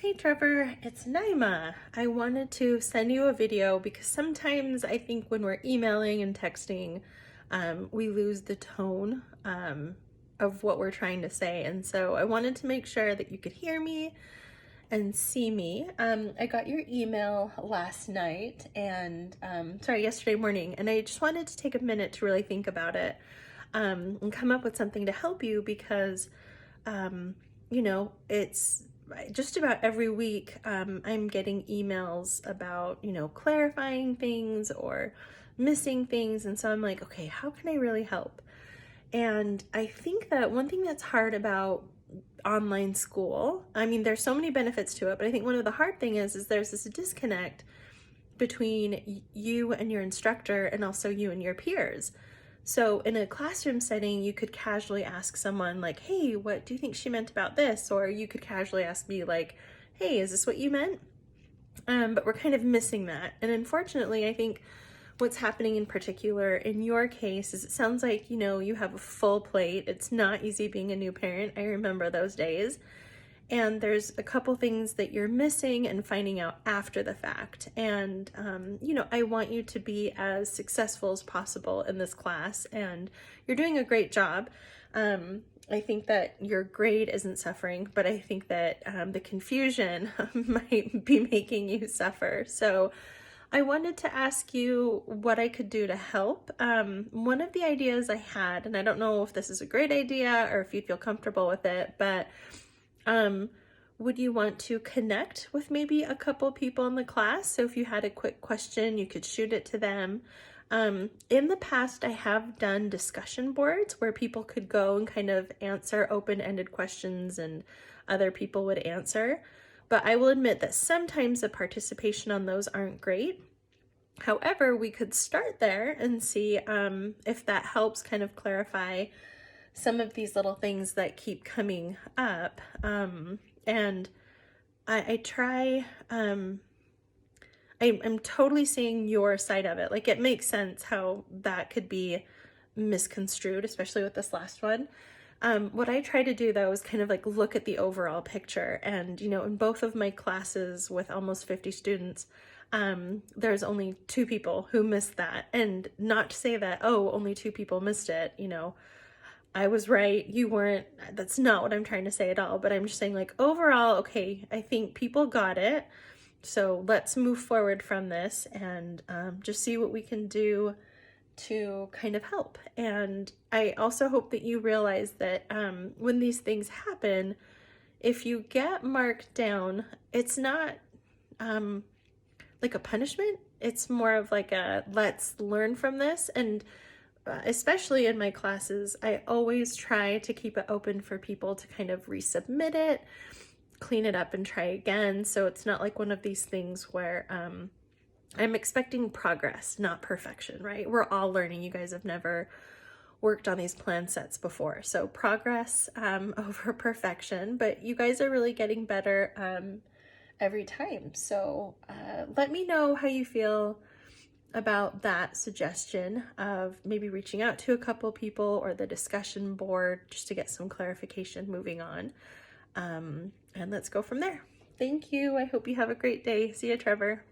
Hey Trevor, it's Naima. I wanted to send you a video because sometimes I think when we're emailing and texting, we lose the tone of what we're trying to say. And so I wanted to make sure that you could hear me and see me. I got your email last night and, yesterday morning, and I just wanted to take a minute to really think about it and come up with something to help you because, it's just about every week I'm getting emails about, clarifying things or missing things. And so I'm like, okay, how can I really help? And I think that one thing that's hard about online school, I mean, there's so many benefits to it, but I think one of the hard thing is there's this disconnect between you and your instructor and also you and your peers. So in a classroom setting, you could casually ask someone like, hey, what do you think she meant about this? Or you could casually ask me like, hey, is this what you meant? But we're kind of missing that. And unfortunately, I think what's happening in particular in your case is it sounds like, you have a full plate. It's not easy being a new parent. I remember those days. And there's a couple things that you're missing and finding out after the fact. And, I want you to be as successful as possible in this class, and you're doing a great job. I think that your grade isn't suffering, but I think that the confusion might be making you suffer. So I wanted to ask you what I could do to help. One of the ideas I had, and I don't know if this is a great idea or if you'd feel comfortable with it, but would you want to connect with maybe a couple people in the class? So if you had a quick question, you could shoot it to them. In the past, I have done discussion boards where people could go and kind of answer open-ended questions and other people would answer. But I will admit that sometimes the participation on those aren't great. However, we could start there and see if that helps kind of clarify some of these little things that keep coming up. And I try, I'm totally seeing your side of it. Like, it makes sense how that could be misconstrued, especially with this last one. What I try to do though is kind of like look at the overall picture. And, in both of my classes with almost 50 students, there's only 2 people who missed that. And not to say that, oh, only 2 people missed it, I was right, you weren't. That's not what I'm trying to say at all, but I'm just saying, like, overall, okay, I think people got it. So let's move forward from this and just see what we can do to kind of help. And I also hope that you realize that when these things happen, if you get marked down, it's not like a punishment. It's more of like a let's learn from this. And especially in my classes, I always try to keep it open for people to kind of resubmit it, clean it up and try again. So it's not like one of these things where I'm expecting progress, not perfection, right? We're all learning. You guys have never worked on these plan sets before. So progress over perfection, but you guys are really getting better every time. So let me know how you feel about that suggestion of maybe reaching out to a couple people or the discussion board just to get some clarification moving on. And let's go from there. Thank you. I hope you have a great day. See you, Trevor.